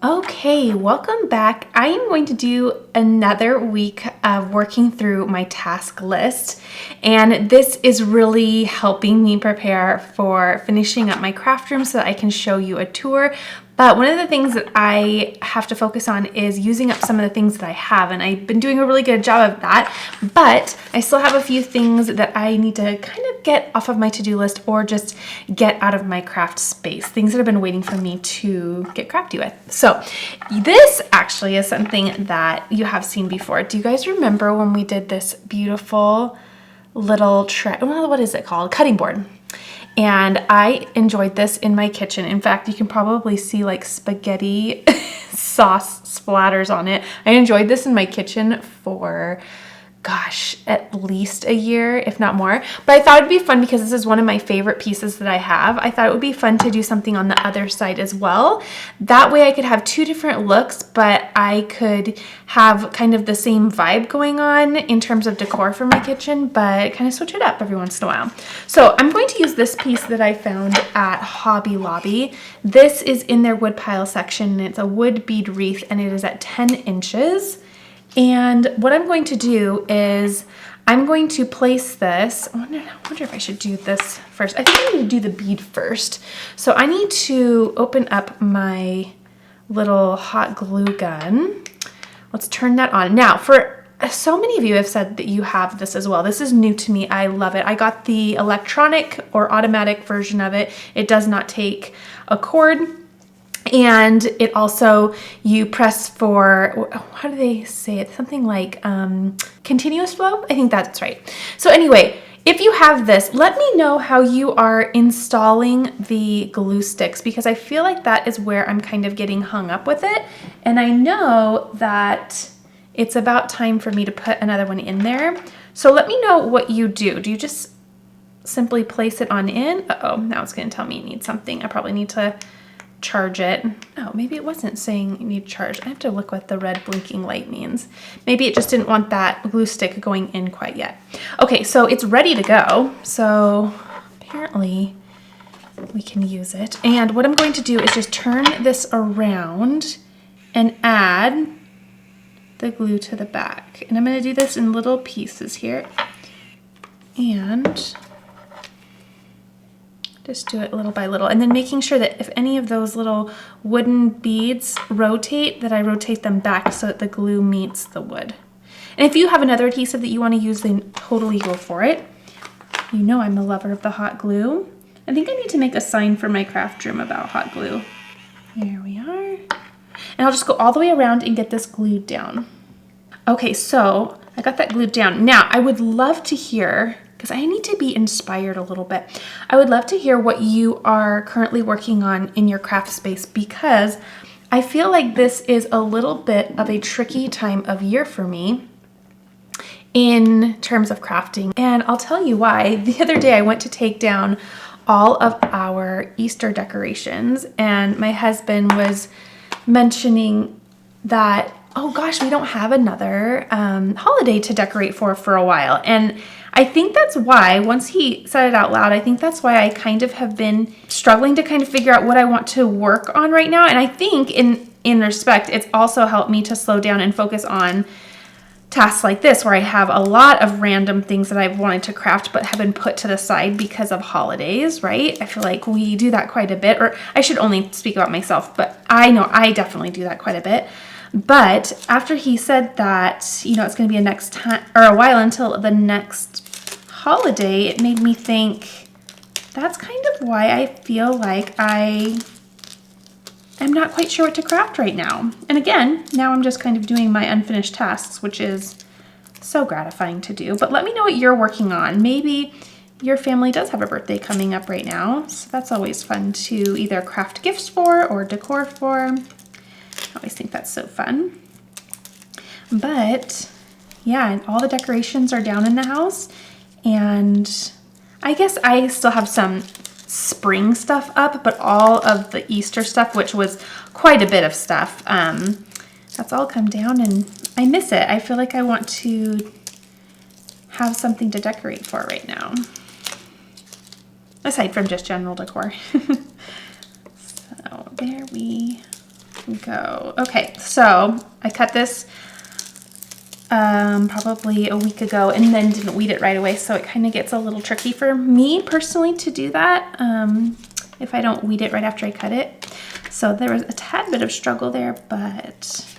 Okay, welcome back. I am going to do another week of working through my task list, and this is really helping me prepare for finishing up my craft room so that I can show you a tour. But one of the things that I have to focus on is using up some of the things that I have, and I've been doing a really good job of that, but I still have a few things that I need to kind of get off of my to-do list or just get out of my craft space, things that have been waiting for me to get crafty with. So this actually is something that you have seen before. Do you guys remember when we did this beautiful little what is it called? Cutting board. And I enjoyed this in my kitchen. In fact, you can probably see like spaghetti sauce splatters on it. I enjoyed this in my kitchen for, gosh, at least a year, if not more. But I thought it'd be fun because this is one of my favorite pieces that I have. I thought it would be fun to do something on the other side as well. That way I could have two different looks, but I could have kind of the same vibe going on in terms of decor for my kitchen, but kind of switch it up every once in a while. So I'm going to use this piece that I found at Hobby Lobby. This is in their wood pile section, and it's a wood bead wreath, and it is at 10 inches. And what I'm going to do is I'm going to place this. I wonder if I should do this first. I think I need to do the bead first. So I need to open up my little hot glue gun. Let's turn that on. Now, for so many of you have said that you have this as well. This is new to me. I love it. I got the electronic or automatic version of it. It does not take a cord. And it also, you press for, how do they say it? Something like continuous flow? I think that's right. So anyway, if you have this, let me know how you are installing the glue sticks, because I feel like that is where I'm kind of getting hung up with it. And I know that it's about time for me to put another one in there. So let me know what you do. Do you just simply place it on in? Uh-oh, now it's gonna tell me it needs something. I probably need to charge it. Oh, maybe it wasn't saying you need charge. I have to look what the red blinking light means. Maybe it just didn't want that glue stick going in quite yet. Okay, so it's ready to go. So apparently we can use it. And what I'm going to do is just turn this around and add the glue to the back. And I'm going to do this in little pieces here. And just do it little by little, and then making sure that if any of those little wooden beads rotate, that I rotate them back so that the glue meets the wood. And if you have another adhesive that you want to use, then totally go for it. You know I'm a lover of the hot glue. I think I need to make a sign for my craft room about hot glue. There we are. And I'll just go all the way around and get this glued down. Okay, so I got that glued down. Now, I would love to hear, because I need to be inspired a little bit. I would love to hear what you are currently working on in your craft space, because I feel like this is a little bit of a tricky time of year for me in terms of crafting. And I'll tell you why. The other day I went to take down all of our Easter decorations, and my husband was mentioning that, oh gosh, we don't have another holiday to decorate for a while. And I think that's why, once he said it out loud, I think that's why I kind of have been struggling to kind of figure out what I want to work on right now. And I think in respect, it's also helped me to slow down and focus on tasks like this, where I have a lot of random things that I've wanted to craft but have been put to the side because of holidays, right? I feel like we do that quite a bit, or I should only speak about myself, but I know I definitely do that quite a bit. But after he said that, you know, it's going to be a while until the next holiday, it made me think that's kind of why I feel like I'm not quite sure what to craft right now. And again, now I'm just kind of doing my unfinished tasks, which is so gratifying to do. But let me know what you're working on. Maybe your family does have a birthday coming up right now, so that's always fun to either craft gifts for or decor for. I always think that's so fun. But yeah, and all the decorations are down in the house, and I guess I still have some spring stuff up, but all of the Easter stuff, which was quite a bit of stuff, that's all come down, and I miss it. I feel like I want to have something to decorate for right now, aside from just general decor. So there we go. Okay, so I cut this probably a week ago and then didn't weed it right away, so it kind of gets a little tricky for me personally to do that if I don't weed it right after I cut it. So there was a tad bit of struggle there, but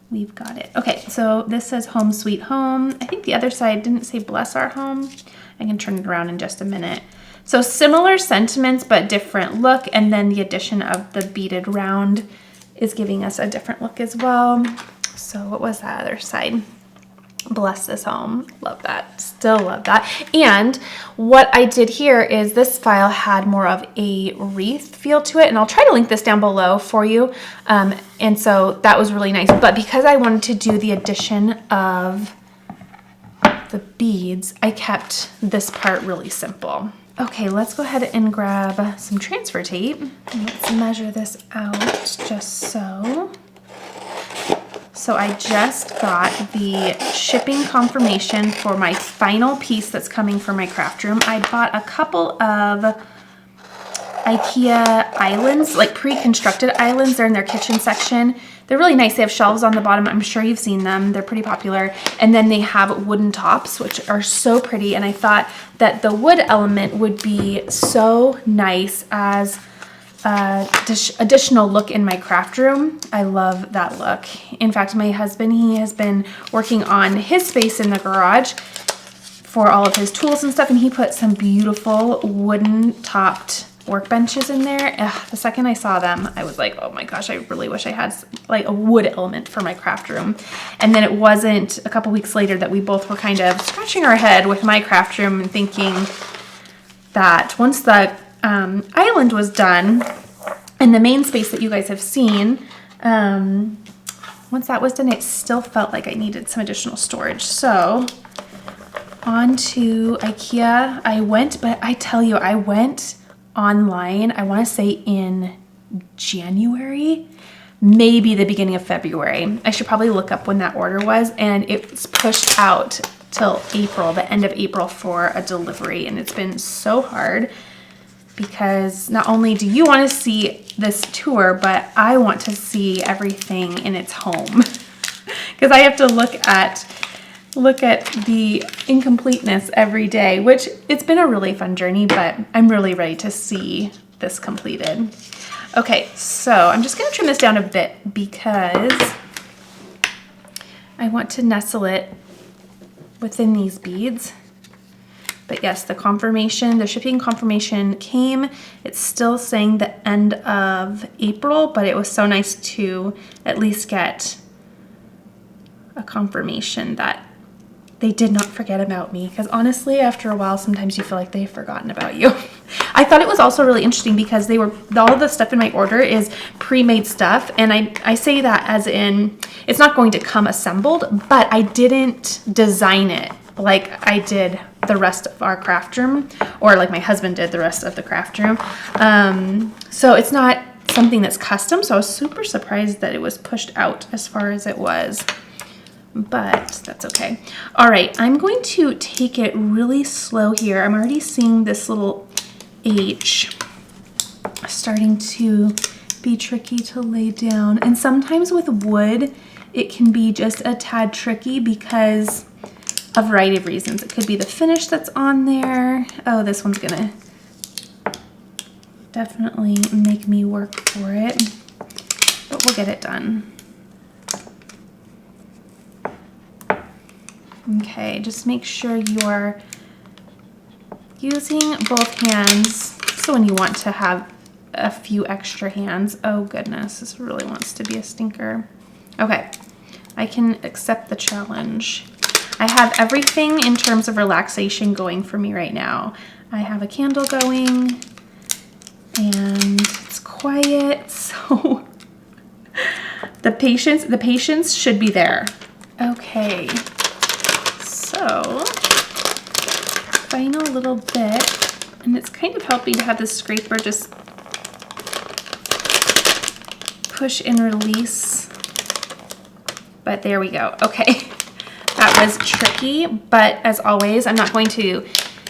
we've got it. Okay, so this says Home Sweet Home. I think the other side didn't say Bless Our Home. I can turn it around in just a minute. So similar sentiments, but different look, and then the addition of the beaded round is giving us a different look as well. So what was that other side? Bless This Home. Love that. Still love that. And what I did here is this file had more of a wreath feel to it, and I'll try to link this down below for you. And so that was really nice. But because I wanted to do the addition of the beads, I kept this part really simple. Okay, let's go ahead and grab some transfer tape. And let's measure this out just so. So I just got the shipping confirmation for my final piece that's coming for my craft room. I bought a couple of IKEA islands, like pre-constructed islands. They're in their kitchen section. They're really nice. They have shelves on the bottom. I'm sure you've seen them. They're pretty popular. And then they have wooden tops, which are so pretty. And I thought that the wood element would be so nice as additional look in my craft room. I love that look. In fact, my husband, he has been working on his space in the garage for all of his tools and stuff, and he put some beautiful wooden topped workbenches in there. The second I saw them, I was like, oh my gosh, I really wish I had like a wood element for my craft room. And then it wasn't a couple weeks later that we both were kind of scratching our head with my craft room and thinking that once the island was done and the main space that you guys have seen, once that was done, it still felt like I needed some additional storage. So on to IKEA I went, but I tell you, I went online, I want to say in January, maybe the beginning of February. I should probably look up when that order was, and it was pushed out till April, the end of April for a delivery. And it's been so hard because not only do you want to see this tour, but I want to see everything in its home because I have to look at the incompleteness every day, which it's been a really fun journey, but I'm really ready to see this completed. Okay, so I'm just going to trim this down a bit because I want to nestle it within these beads. But yes, the confirmation, the shipping confirmation came. It's still saying the end of April, but it was so nice to at least get a confirmation that they did not forget about me, because honestly, after a while, sometimes you feel like they've forgotten about you. I thought it was also really interesting because all of the stuff in my order is pre-made stuff, and I say that as in, it's not going to come assembled, but I didn't design it like I did the rest of our craft room, or like my husband did the rest of the craft room. So it's not something that's custom, so I was super surprised that it was pushed out as far as it was. But that's okay. All right, I'm going to take it really slow here. I'm already seeing this little H starting to be tricky to lay down. And sometimes with wood, it can be just a tad tricky because a variety of reasons. It could be the finish that's on there. Oh, this one's gonna definitely make me work for it, but we'll get it done. Okay, just make sure you're using both hands. So when you want to have a few extra hands, oh goodness, this really wants to be a stinker. Okay, I can accept the challenge. I have everything in terms of relaxation going for me right now. I have a candle going and it's quiet, so the patience should be there. Okay. So, final little bit, and it's kind of helping to have this scraper just push and release, but there we go. Okay, that was tricky, but as always, I'm not going to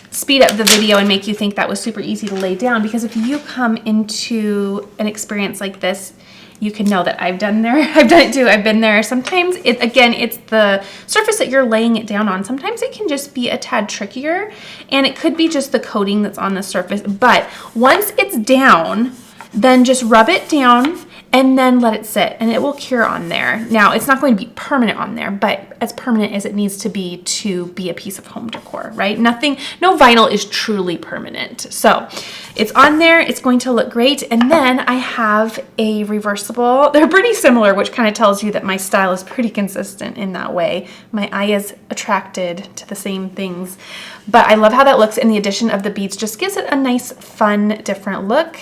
speed up the video and make you think that was super easy to lay down, because if you come into an experience like this you can know that I've done there. I've done it too. I've been there. Sometimes it's the surface that you're laying it down on. Sometimes it can just be a tad trickier, and it could be just the coating that's on the surface. But once it's down, then just rub it down and then let it sit, and it will cure on there. Now, it's not going to be permanent on there, but as permanent as it needs to be a piece of home decor, right? No vinyl is truly permanent. So it's on there, it's going to look great. And then I have a reversible. They're pretty similar, which kind of tells you that my style is pretty consistent in that way. My eye is attracted to the same things, but I love how that looks, and the addition of the beads just gives it a nice, fun, different look.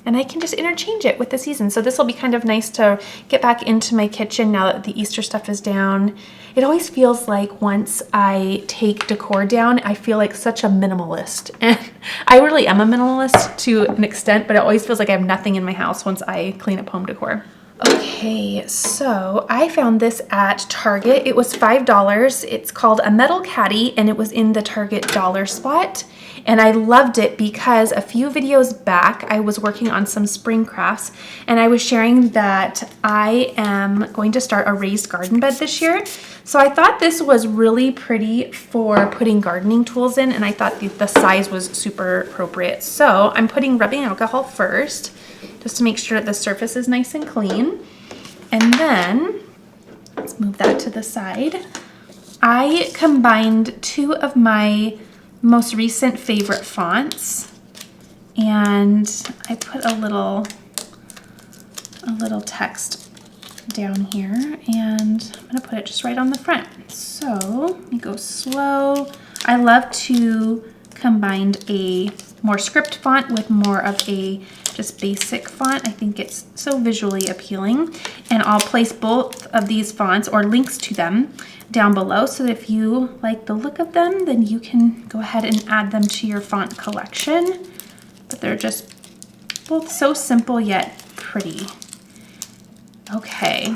And I can just interchange it with the season. So this will be kind of nice to get back into my kitchen now that the Easter stuff is down. It always feels like once I take decor down, I feel like such a minimalist. And I really am a minimalist to an extent, but it always feels like I have nothing in my house once I clean up home decor. Okay, so I found this at Target. It was $5. It's called a metal caddy, and it was in the Target dollar spot. And I loved it because a few videos back, I was working on some spring crafts, and I was sharing that I am going to start a raised garden bed this year. So I thought this was really pretty for putting gardening tools in, and I thought the size was super appropriate. So I'm putting rubbing alcohol first, just to make sure that the surface is nice and clean. And then, let's move that to the side. I combined two of my most recent favorite fonts, and I put a little text down here, and I'm gonna put it just right on the front. So let me go slow. I love to combine a more script font with more of a just basic font. I think it's so visually appealing, and I'll place both of these fonts or links to them down below, so that if you like the look of them, then you can go ahead and add them to your font collection. But they're just both so simple yet pretty. Okay,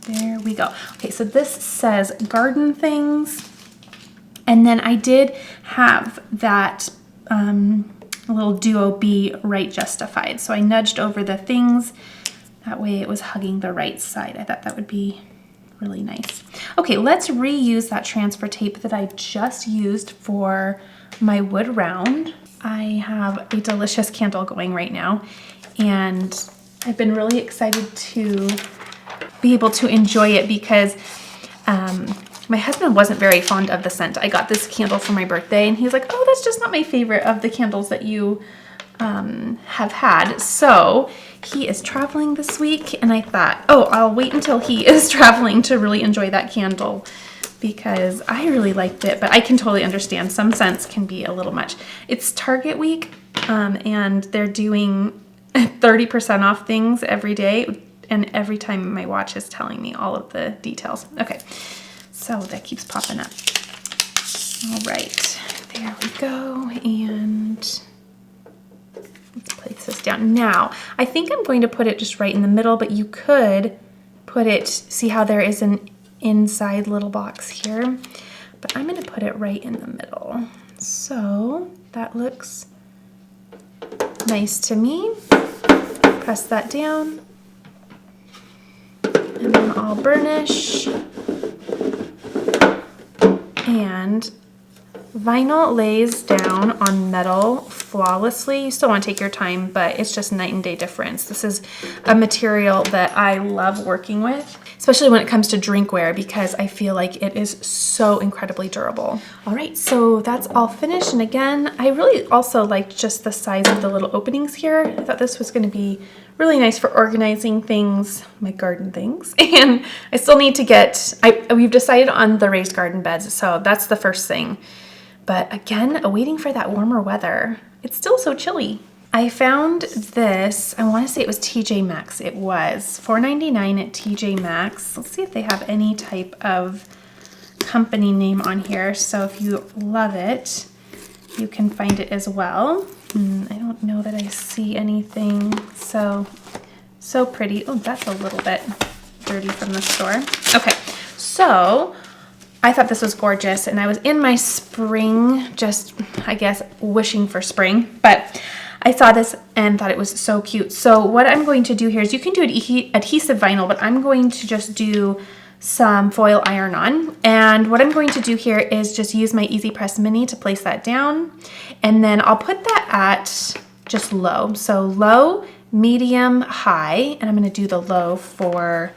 there we go. Okay, so this says garden things, and then I did have that little duo be right justified. So I nudged over the things, that way it was hugging the right side. I thought that would be really nice. Okay, let's reuse that transfer tape that I just used for my wood round. I have a delicious candle going right now, and I've been really excited to be able to enjoy it because my husband wasn't very fond of the scent. I got this candle for my birthday, and he's like, oh, that's just not my favorite of the candles that you have had. So he is traveling this week, and I thought, oh, I'll wait until he is traveling to really enjoy that candle, because I really liked it, but I can totally understand some scents can be a little much. It's Target week, and they're doing 30% off things every day, and every time my watch is telling me all of the details. Okay, so that keeps popping up. All right, there we go, and let's place this down. Now, I think I'm going to put it just right in the middle, but you could put it, see how there is an inside little box here, but I'm going to put it right in the middle. So that looks nice to me. Press that down, and then I'll burnish. And vinyl lays down on metal flawlessly. You still want to take your time, but it's just night and day difference. This is a material that I love working with, especially when it comes to drinkware, because I feel like it is so incredibly durable. All right, so that's all finished. And again, I really also liked just the size of the little openings here. I thought this was going to be really nice for organizing things, my garden things. And I still need to get, we've decided on the raised garden beds, so that's the first thing. But again, waiting for that warmer weather. It's still so chilly. I found this, I want to say it was TJMaxx. It was $4.99 at TJMaxx. Let's see if they have any type of company name on here. So if you love it, you can find it as well. I don't know that I see anything. So pretty. Oh, that's a little bit dirty from the store. Okay, so I thought this was gorgeous, and I was in my spring, just, I guess, wishing for spring, but I saw this and thought it was so cute. So what I'm going to do here is you can do adhesive vinyl, but I'm going to just do some foil iron-on. And what I'm going to do here is just use my Easy Press Mini to place that down. And then I'll put that at just low. So low, medium, high. And I'm going to do the low for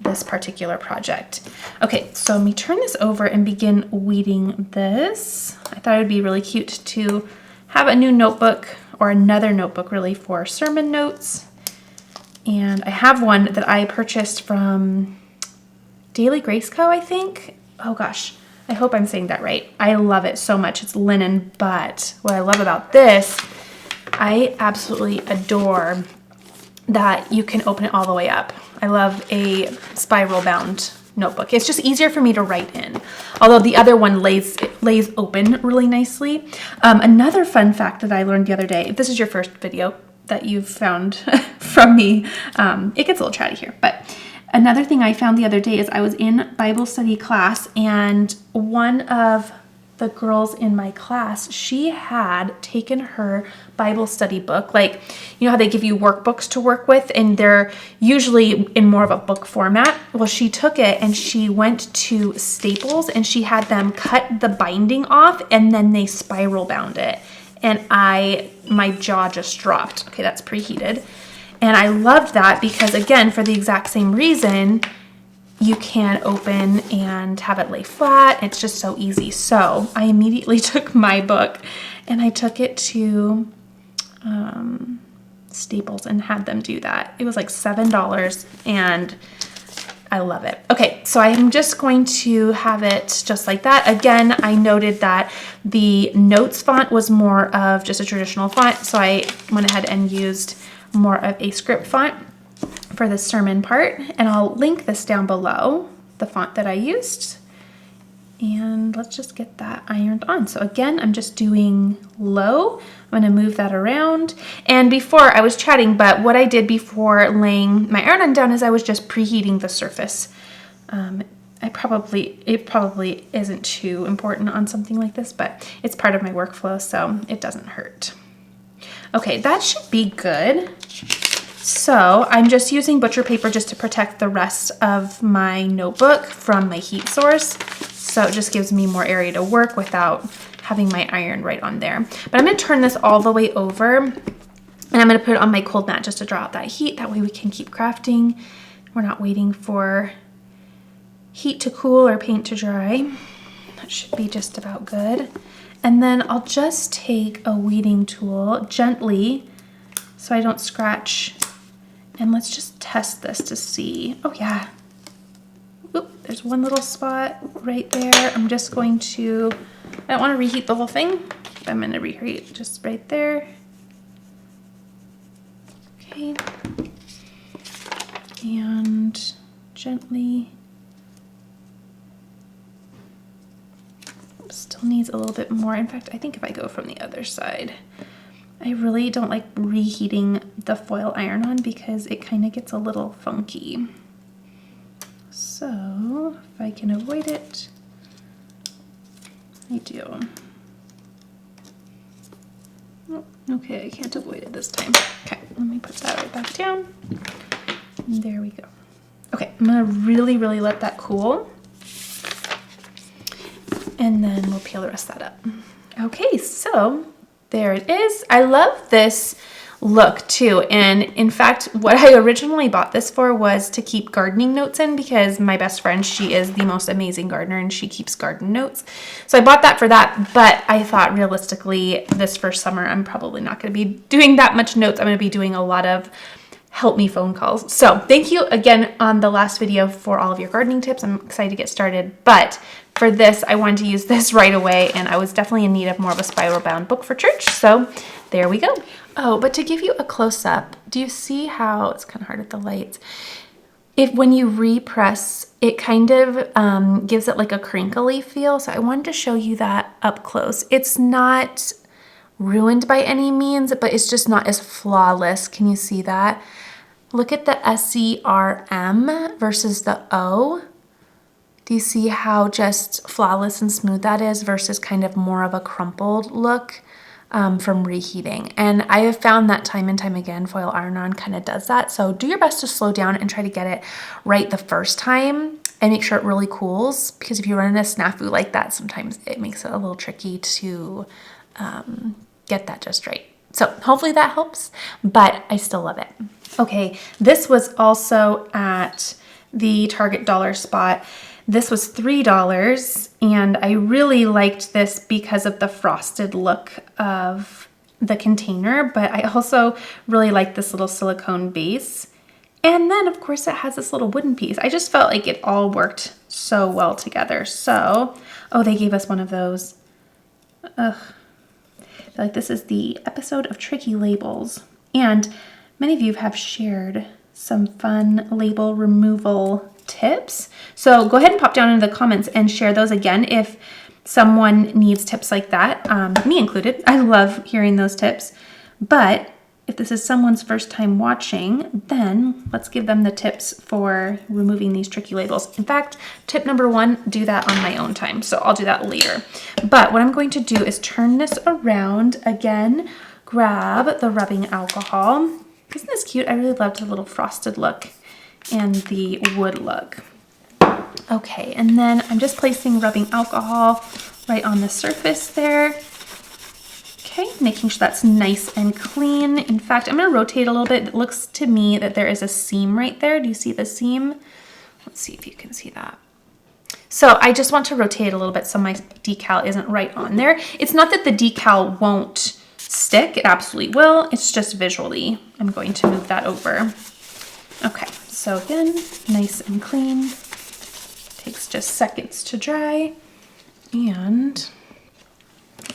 this particular project. Okay, so let me turn this over and begin weeding this. I thought it would be really cute to have a new notebook, or another notebook really, for sermon notes. And I have one that I purchased from Daily Grace Co., I think. Oh gosh, I hope I'm saying that right. I love it so much. It's linen, but what I love about this, I absolutely adore that you can open it all the way up. I love a spiral bound notebook. It's just easier for me to write in. Although the other one lays open really nicely. Another fun fact that I learned the other day, if this is your first video that you've found from me, it gets a little chatty here, but another thing I found the other day is I was in Bible study class, and one of the girls in my class, she had taken her Bible study book, like, you know how they give you workbooks to work with and they're usually in more of a book format. Well, she took it and she went to Staples and she had them cut the binding off and then they spiral bound it. And my jaw just dropped. Okay, that's preheated. And I loved that because, again, for the exact same reason, you can open and have it lay flat. It's just so easy. So I immediately took my book and I took it to Staples and had them do that. It was like $7 and I love it. Okay, so I'm just going to have it just like that. Again, I noted that the notes font was more of just a traditional font, so I went ahead and used more of a script font for the sermon part, and I'll link this down below, the font that I used. And let's just get that ironed on. So again, I'm just doing low. I'm gonna move that around. And before I was chatting, but what I did before laying my iron-on down is I was just preheating the surface. It probably isn't too important on something like this, but it's part of my workflow, so it doesn't hurt. Okay, that should be good. So I'm just using butcher paper just to protect the rest of my notebook from my heat source. So it just gives me more area to work without having my iron right on there. But I'm gonna turn this all the way over and I'm gonna put it on my cold mat just to draw out that heat. That way we can keep crafting. We're not waiting for heat to cool or paint to dry. That should be just about good. And then I'll just take a weeding tool gently so I don't scratch. And let's just test this to see. Oh yeah. Oop, there's one little spot right there. I'm just going to, I don't want to reheat the whole thing. I'm going to reheat just right there. Okay. And gently. Still needs a little bit more. In fact, I think if I go from the other side, I really don't like reheating the foil iron-on because it kind of gets a little funky. So if I can avoid it, I do. Oh, okay, I can't avoid it this time. Okay, let me put that right back down. And there we go. Okay, I'm gonna really let that cool. And then we'll peel the rest of that up. Okay, so there it is. I love this look too. And in fact, what I originally bought this for was to keep gardening notes in because my best friend, she is the most amazing gardener and she keeps garden notes. So I bought that for that, but I thought realistically this first summer, I'm probably not gonna be doing that much notes. I'm gonna be doing a lot of help me phone calls. So thank you again on the last video for all of your gardening tips. I'm excited to get started, but for this, I wanted to use this right away and I was definitely in need of more of a spiral bound book for church. So there we go. Oh, but to give you a close up, do you see how it's kind of hard at the lights? When you repress, it kind of gives it like a crinkly feel. So I wanted to show you that up close. It's not ruined by any means, but it's just not as flawless. Can you see that? Look at the SERM versus the O. Do you see how just flawless and smooth that is versus kind of more of a crumpled look? from reheating. And I have found that time and time again, foil iron-on kind of does that. So do your best to slow down and try to get it right the first time and make sure it really cools, because if you run into a snafu like that, sometimes it makes it a little tricky to get that just right. So hopefully that helps, but I still love it. Okay, this was also at the Target dollar spot. This was $3, and I really liked this because of the frosted look of the container, but I also really like this little silicone base. And then of course it has this little wooden piece. I just felt like it all worked so well together. So, oh, they gave us one of those. Ugh. I feel like this is the episode of Tricky Labels. And many of you have shared some fun label removal tips. So go ahead and pop down into the comments and share those again if someone needs tips like that, me included. I love hearing those tips. But if this is someone's first time watching, then let's give them the tips for removing these tricky labels. In fact, tip number 1, do that on my own time. So I'll do that later. But what I'm going to do is turn this around again, grab the rubbing alcohol. Isn't this cute? I really loved the little frosted look and the wood look. Okay, and then I'm just placing rubbing alcohol right on the surface there. Okay, making sure that's nice and clean. In fact, I'm gonna rotate a little bit. It looks to me that there is a seam right there. Do you see the seam? Let's see if you can see that. So I just want to rotate a little bit so my decal isn't right on there. It's not that the decal won't stick, it absolutely will. It's just visually, I'm going to move that over. Okay, so again, nice and clean. Takes just seconds to dry. And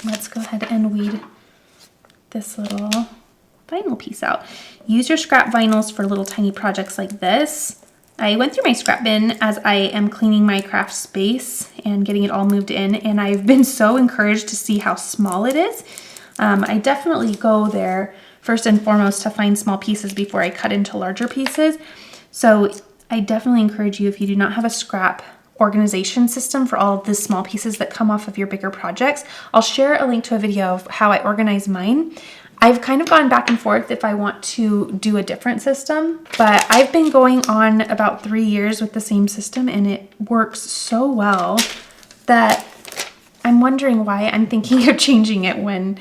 let's go ahead and weed this little vinyl piece out. Use your scrap vinyls for little tiny projects like this. I went through my scrap bin as I am cleaning my craft space and getting it all moved in, and I've been so encouraged to see how small it is. I definitely go there first and foremost to find small pieces before I cut into larger pieces. So I definitely encourage you, if you do not have a scrap organization system for all of the small pieces that come off of your bigger projects, I'll share a link to a video of how I organize mine. I've kind of gone back and forth if I want to do a different system, but I've been going on about 3 years with the same system, and it works so well that I'm wondering why I'm thinking of changing it when,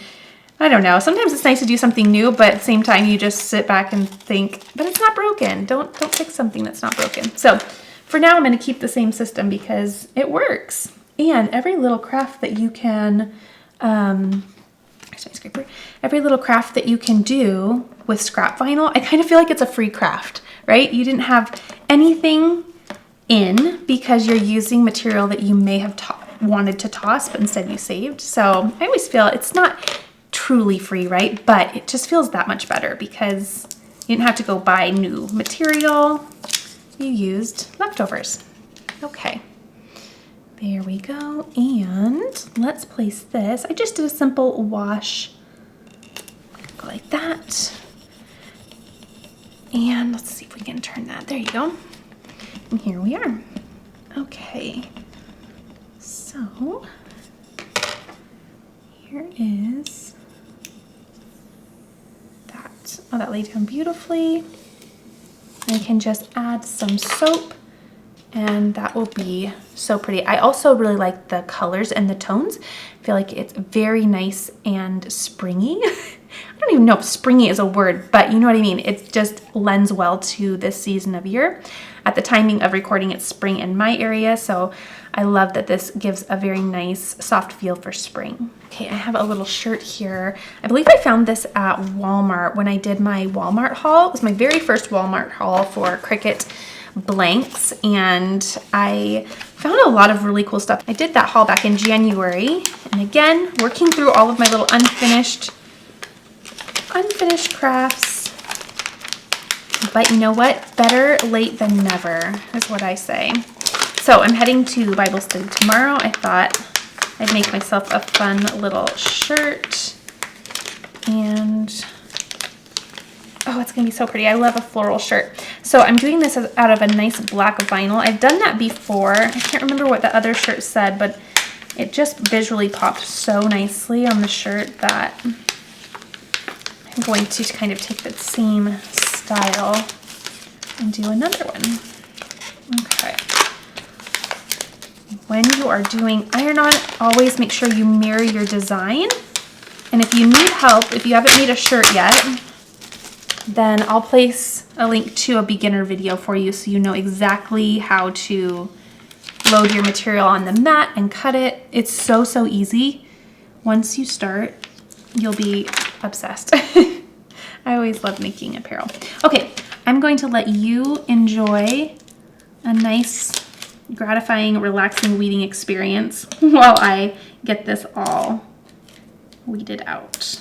I don't know. Sometimes it's nice to do something new, but at the same time, you just sit back and think, but it's not broken. Don't fix something that's not broken. So for now, I'm going to keep the same system because it works. And every little craft that you can, every little craft that you can do with scrap vinyl, I kind of feel like it's a free craft, right? You didn't have anything in because you're using material that you may have wanted to toss, but instead you saved. So I always feel it's not truly free, right? But it just feels that much better because you didn't have to go buy new material. You used leftovers. Okay, there we go. And let's place this. I just did a simple wash. Go like that. And let's see if we can turn that. There you go. And here we are. Okay. So here is that. Oh, that laid down beautifully. And you can just add some soap and that will be so pretty. I also really like the colors and the tones. I feel like it's very nice and springy. I don't even know if springy is a word, but you know what I mean. It just lends well to this season of year. At the timing of recording, it's spring in my area, so I love that this gives a very nice soft feel for spring. Okay, I have a little shirt here. I believe I found this at Walmart when I did my Walmart haul. It was my very first Walmart haul for Cricut blanks, and I found a lot of really cool stuff. I did that haul back in January, and again, working through all of my little unfinished crafts. But you know what? Better late than never is what I say. So I'm heading to Bible study tomorrow. I thought I'd make myself a fun little shirt. And oh, it's gonna be so pretty. I love a floral shirt. So I'm doing this out of a nice black vinyl. I've done that before. I can't remember what the other shirt said, but it just visually popped so nicely on the shirt that I'm going to kind of take that same style and do another one. Okay. When you are doing iron-on, always make sure you mirror your design. And if you need help, if you haven't made a shirt yet, then I'll place a link to a beginner video for you so you know exactly how to load your material on the mat and cut it. It's so, so easy. Once you start, you'll be obsessed. I always love making apparel. Okay, I'm going to let you enjoy a nice, gratifying, relaxing weeding experience while I get this all weeded out.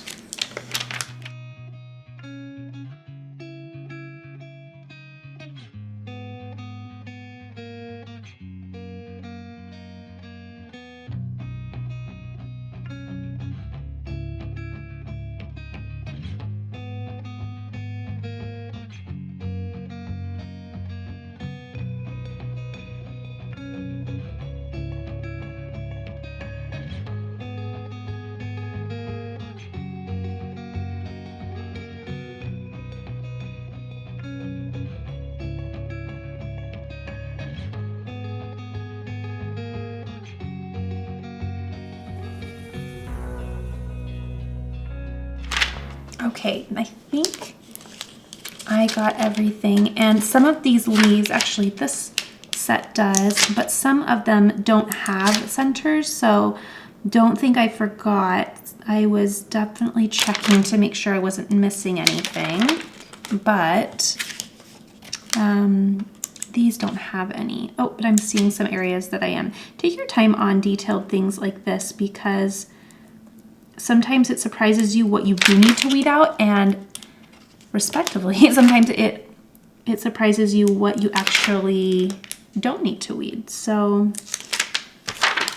Okay, I think I got everything, and some of these leaves, actually this set does, but some of them don't have centers, so don't think I forgot. I was definitely checking to make sure I wasn't missing anything, but these don't have any. Oh, but I'm seeing some areas that I am. Take your time on detailed things like this, because sometimes it surprises you what you do need to weed out, and respectively, sometimes it surprises you what you actually don't need to weed. So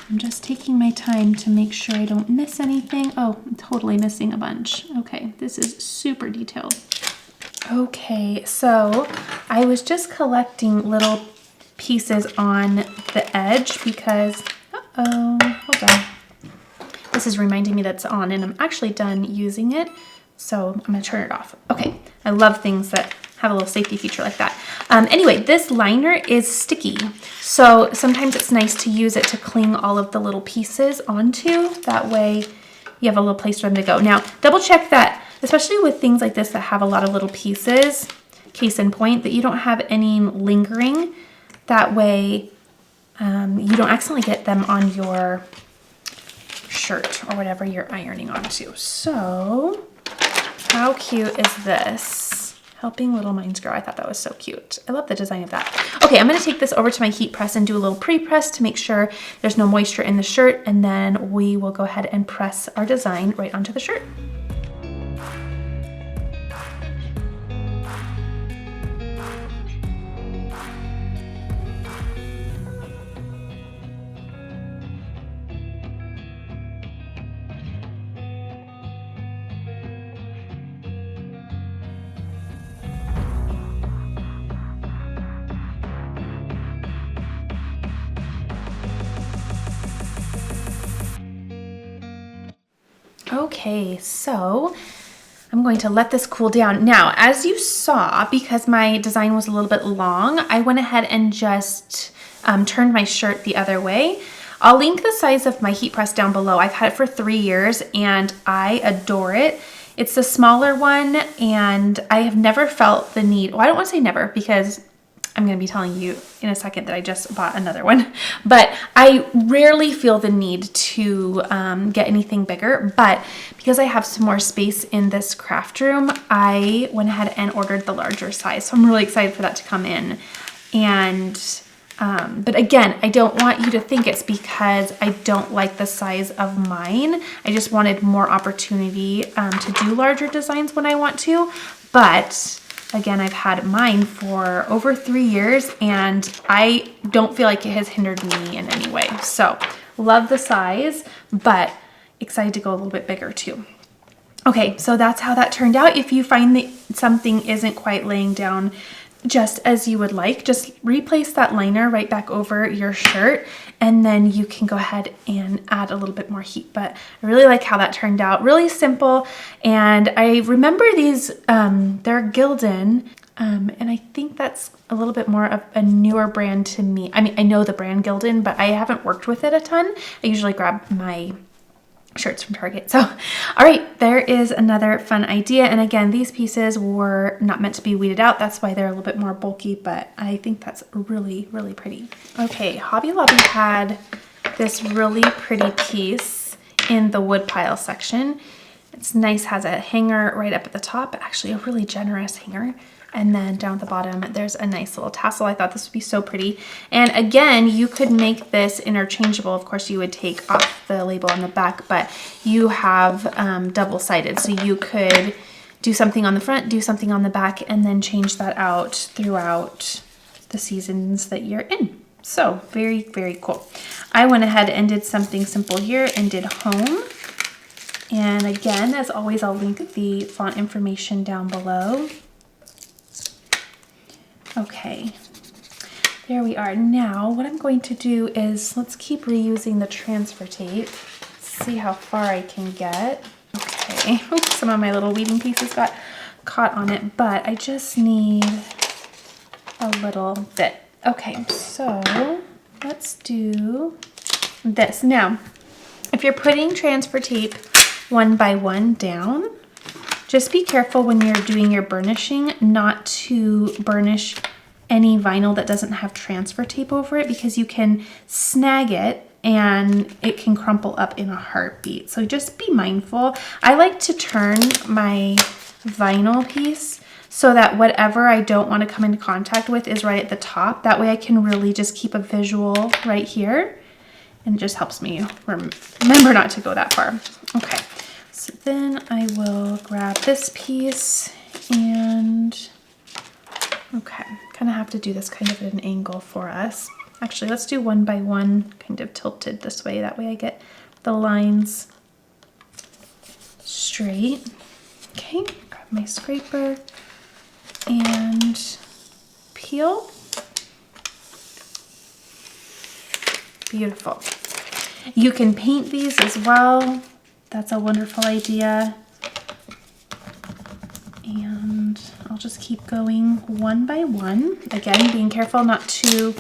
I'm just taking my time to make sure I don't miss anything. Oh, I'm totally missing a bunch. Okay, this is super detailed. Okay, so I was just collecting little pieces on the edge because, hold on. This is reminding me that it's on and I'm actually done using it. So I'm gonna turn it off. Okay, I love things that have a little safety feature like that. Anyway, this liner is sticky. So sometimes it's nice to use it to cling all of the little pieces onto. That way you have a little place for them to go. Now, double check that, especially with things like this that have a lot of little pieces, case in point, that you don't have any lingering. That way you don't accidentally get them on your shirt or whatever you're ironing onto. So how cute is this? Helping little minds grow. I thought that was so cute. I love the design of that. Okay, I'm gonna take this over to my heat press and do a little pre-press to make sure there's no moisture in the shirt, and then we will go ahead and press our design right onto the shirt. Okay, so I'm going to let this cool down. Now, as you saw, because my design was a little bit long, I went ahead and just turned my shirt the other way. I'll link the size of my heat press down below. I've had it for 3 years and I adore it. It's the smaller one, and I have never felt the need, well, I don't want to say never, because I'm going to be telling you in a second that I just bought another one, but I rarely feel the need to get anything bigger. But because I have some more space in this craft room, I went ahead and ordered the larger size. So I'm really excited for that to come in. And but again, I don't want you to think it's because I don't like the size of mine. I just wanted more opportunity to do larger designs when I want to. But again, I've had mine for over 3 years and I don't feel like it has hindered me in any way. So love the size, but excited to go a little bit bigger too. Okay, so that's how that turned out. If you find that something isn't quite laying down just as you would like. Just replace that liner right back over your shirt, and then you can go ahead and add a little bit more heat. But I really like how that turned out. Really simple. And I remember these, they're Gildan, and I think that's a little bit more of a newer brand to me. I mean, I know the brand Gildan, but I haven't worked with it a ton. I usually grab my shirts from Target. So, all right, there is another fun idea. And again, these pieces were not meant to be weeded out. That's why they're a little bit more bulky, but I think that's really, really pretty. Okay, Hobby Lobby had this really pretty piece in the wood pile section. It's nice, has a hanger right up at the top, actually a really generous hanger. And then down at the bottom, there's a nice little tassel. I thought this would be so pretty. And again, you could make this interchangeable. Of course, you would take off the label on the back, but you have double-sided. So you could do something on the front, do something on the back, and then change that out throughout the seasons that you're in. So very, very cool. I went ahead and did something simple here and did home. And again, as always, I'll link the font information down below. Okay, there we are. Now what I'm going to do is, let's keep reusing the transfer tape, see how far I can get. Okay, oops, some of my little weeding pieces got caught on it, but I just need a little bit. Okay, so let's do this. Now, if you're putting transfer tape one by one down, just be careful when you're doing your burnishing not to burnish any vinyl that doesn't have transfer tape over it, because you can snag it and it can crumple up in a heartbeat. So just be mindful. I like to turn my vinyl piece so that whatever I don't want to come into contact with is right at the top. That way I can really just keep a visual right here, and it just helps me remember not to go that far. Okay. So then I will grab this piece and, okay, kind of have to do this kind of at an angle for us. Actually, let's do one by one, kind of tilted this way. That way I get the lines straight. Okay, grab my scraper and peel. Beautiful. You can paint these as well. That's a wonderful idea. And I'll just keep going one by one. Again, being careful not to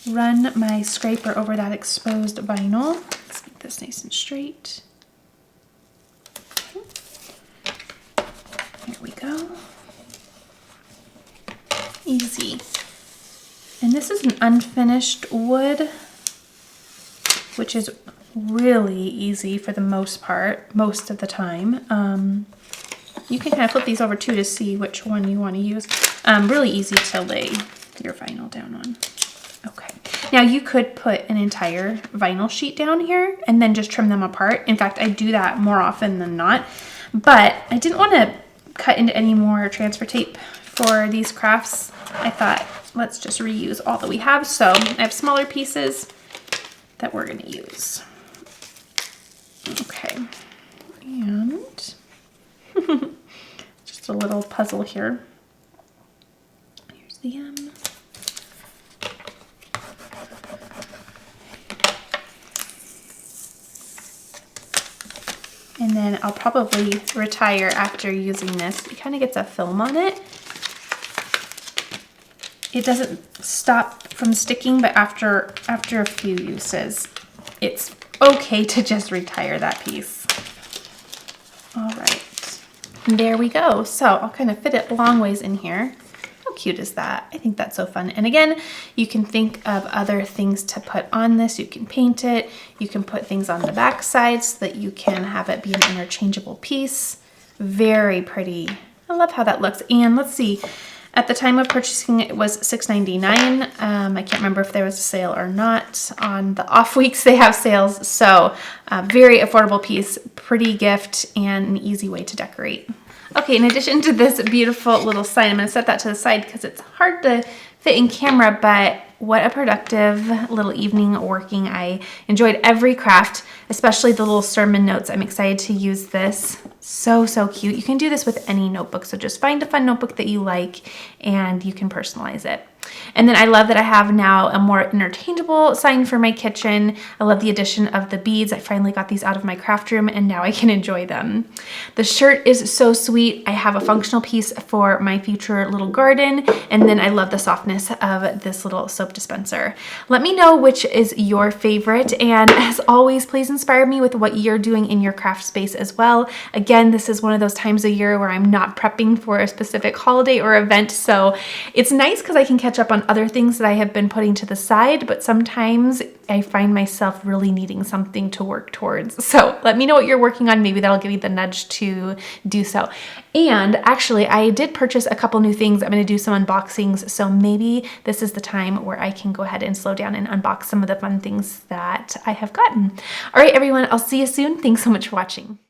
run my scraper over that exposed vinyl. Let's make this nice and straight. Okay. There we go. Easy. And this is an unfinished wood, which is really easy for the most part, most of the time. You can kind of flip these over too to see which one you want to use. Really easy to lay your vinyl down on. Okay, now you could put an entire vinyl sheet down here and then just trim them apart. In fact, I do that more often than not, but I didn't want to cut into any more transfer tape for these crafts. I thought, let's just reuse all that we have. So I have smaller pieces that we're going to use. Okay, and just a little puzzle here. Here's the M. And then I'll probably retire after using this. It kind of gets a film on it. It doesn't stop from sticking, but after a few uses, it's okay to just retire that piece. All right, there we go. So I'll kind of fit it long ways in here. How cute is that? I think that's so fun. And again, you can think of other things to put on this. You can paint it. You can put things on the back side so that you can have it be an interchangeable piece. Very pretty. I love how that looks. And let's see. At the time of purchasing, it was $6.99. I can't remember if there was a sale or not. On the off weeks, they have sales. So very affordable piece, pretty gift, and an easy way to decorate. Okay, in addition to this beautiful little sign, I'm going to set that to the side because it's hard to fit in camera, but what a productive little evening working. I enjoyed every craft, especially the little sermon notes. I'm excited to use this. So cute. You can do this with any notebook. So just find a fun notebook that you like and you can personalize it. And then I love that I have now a more interchangeable sign for my kitchen. I love the addition of the beads. I finally got these out of my craft room and now I can enjoy them. The shirt is so sweet. I have a functional piece for my future little garden. And then I love the softness of this little soap dispenser. Let me know which is your favorite. And as always, please inspire me with what you're doing in your craft space as well. Again, this is one of those times of year where I'm not prepping for a specific holiday or event. So it's nice because I can catch up on other things that I have been putting to the side, but sometimes I find myself really needing something to work towards. So let me know what you're working on. Maybe that'll give you the nudge to do so. And actually, I did purchase a couple new things. I'm going to do some unboxings. So maybe this is the time where I can go ahead and slow down and unbox some of the fun things that I have gotten. All right, everyone, I'll see you soon. Thanks so much for watching.